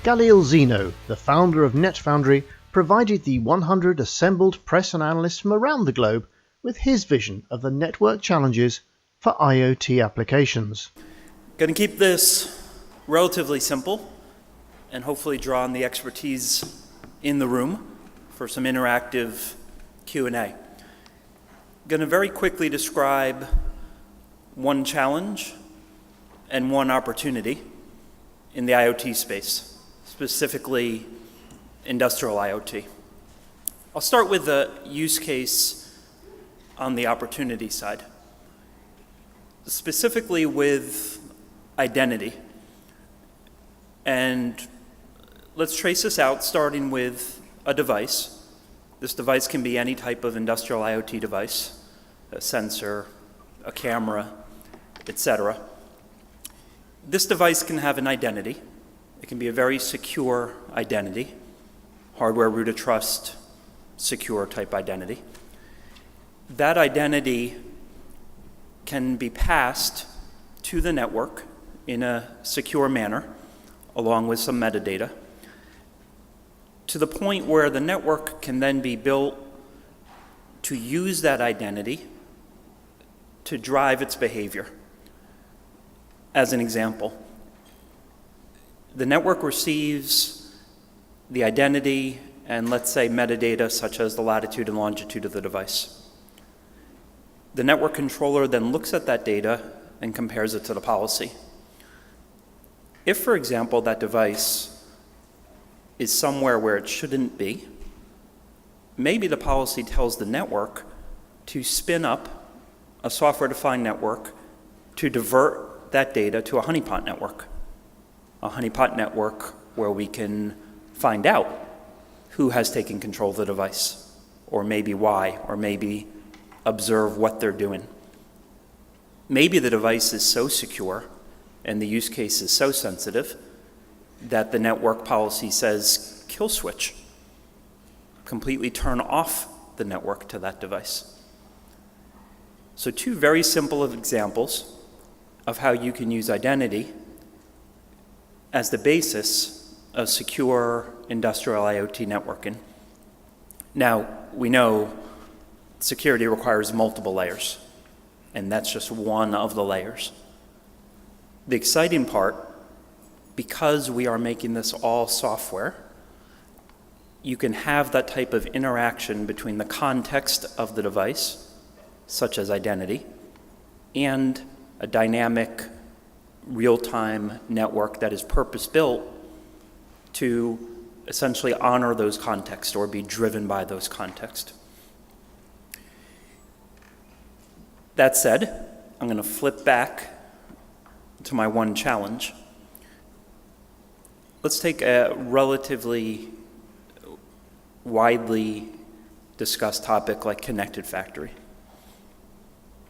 Galeal Zino, the founder of NetFoundry, provided the 100 assembled press and analysts from around the globe with his vision of the network challenges for IoT applications. Going to keep this relatively simple and hopefully draw on the expertise in the room for some interactive Q&A. Going to very quickly describe one challenge and one opportunity in the IoT space, specifically industrial IoT. I'll start with the use case on the opportunity side, specifically with identity. And let's trace this out, starting with a device. This device can be any type of industrial IoT device, a sensor, a camera, etc. This device can have an identity. It can be a very secure identity, hardware root of trust, secure type identity. That identity can be passed to the network in a secure manner, along with some metadata, to the point where the network can then be built to use that identity to drive its behavior. As an example, the network receives the identity and, let's say, metadata such as the latitude and longitude of the device. The network controller then looks at that data and compares it to the policy. If, for example, that device is somewhere where it shouldn't be, maybe the policy tells the network to spin up a software-defined network to divert that data to a honeypot network. A honeypot network where we can find out who has taken control of the device, or maybe why, or maybe observe what they're doing. Maybe the device is so secure and the use case is so sensitive that the network policy says kill switch, completely turn off the network to that device. So two very simple examples of how you can use identity as the basis of secure industrial IoT networking. Now, we know security requires multiple layers, and that's just one of the layers. The exciting part, because we are making this all software, you can have that type of interaction between the context of the device, such as identity, and a dynamic real-time network that is purpose-built to essentially honor those contexts or be driven by those contexts. That said, I'm going to flip back to my one challenge. Let's take a relatively widely discussed topic like connected factory.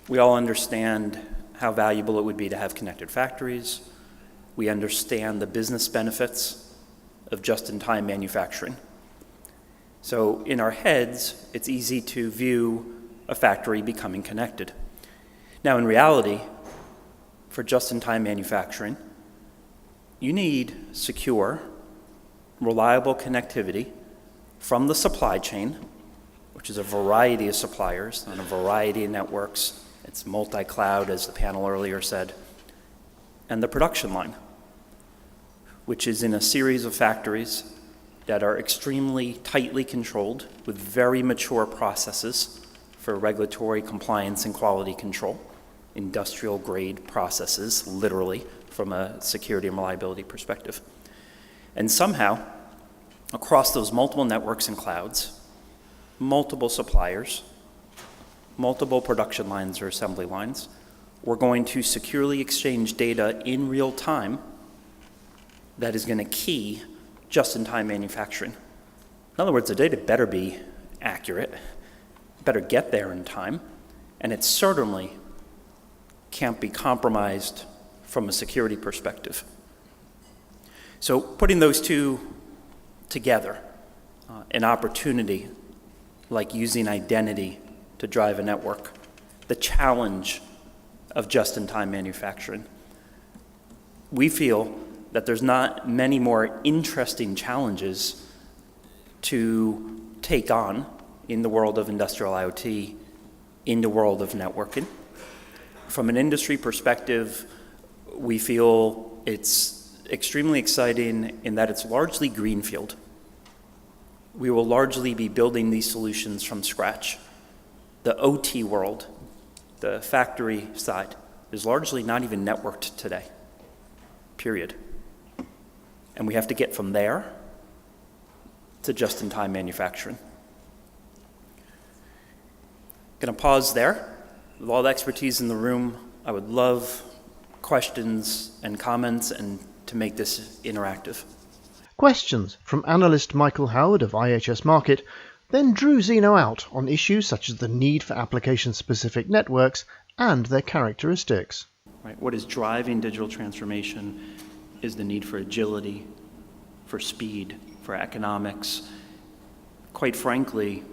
We all understand how valuable it would be to have connected factories. We understand the business benefits of just-in-time manufacturing. So in our heads, it's easy to view a factory becoming connected. Now in reality, for just-in-time manufacturing, you need secure, reliable connectivity from the supply chain, which is a variety of suppliers on a variety of networks. It's multi-cloud, as the panel earlier said, and the production line, which is in a series of factories that are extremely tightly controlled with very mature processes for regulatory compliance and quality control, industrial grade processes, literally, from a security and reliability perspective. And somehow, across those multiple networks and clouds, multiple suppliers, multiple production lines or assembly lines, we're going to securely exchange data in real time that is going to key just-in-time manufacturing. In other words, the data better be accurate, better get there in time, and it certainly can't be compromised from a security perspective. So putting those two together, an opportunity like using identity to drive a network, the challenge of just-in-time manufacturing. We feel that there's not many more interesting challenges to take on in the world of industrial IoT, in the world of networking. From an industry perspective, we feel it's extremely exciting in that it's largely greenfield. We will largely be building these solutions from scratch. The OT world, the factory side, is largely not even networked today, period. And we have to get from there to just-in-time manufacturing. Going to pause there. With all the expertise in the room, I would love questions and comments and to make this interactive. Questions from analyst Michael Howard of IHS Markit then drew Zino out on issues such as the need for application-specific networks and their characteristics. Right. What is driving digital transformation is the need for agility, for speed, for economics. Quite frankly,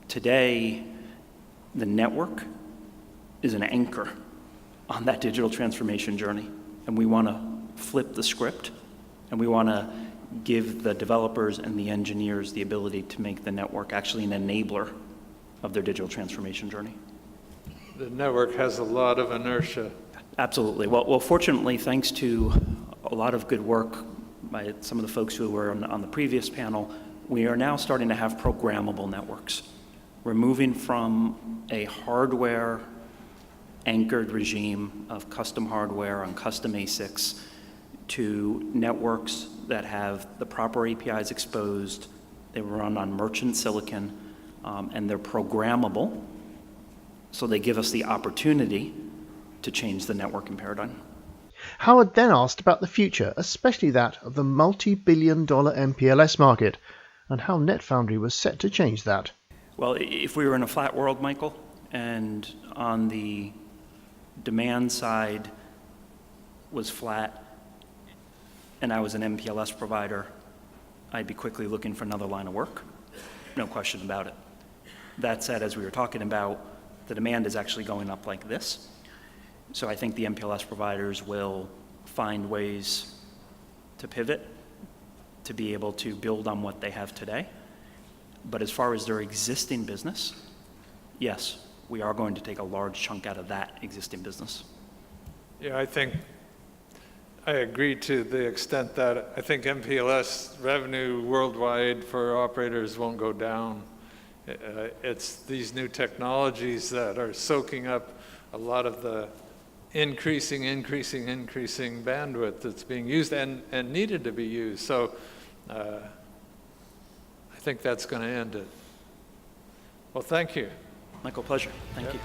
today, the network is an anchor on that digital transformation journey. And we want to flip the script, and we want to give the developers and the engineers the ability to make the network actually an enabler of their digital transformation journey. The network has a lot of inertia. Absolutely. Well, fortunately, thanks to a lot of good work by some of the folks who were on the previous panel, we are now starting to have programmable networks. We're moving from a hardware-anchored regime of custom hardware on custom ASICs to networks that have the proper APIs exposed. They run on merchant silicon, and they're programmable, so they give us the opportunity to change the networking paradigm. Howard then asked about the future, especially that of the multi-billion-dollar MPLS market, and how NetFoundry was set to change that. Well, if we were in a flat world, Michael, and on the demand side was flat, and I was an MPLS provider, I'd be quickly looking for another line of work. No question about it. That said, as we were talking about, the demand is actually going up like this. So I think the MPLS providers will find ways to pivot, to be able to build on what they have today. But as far as their existing business, yes, we are going to take a large chunk out of that existing business. Yeah, I think I agree to the extent that I think MPLS revenue worldwide for operators won't go down. It's these new technologies that are soaking up a lot of the increasing bandwidth that's being used and needed to be used. So I think that's going to end it. Well, thank you. Michael, pleasure. Thank you.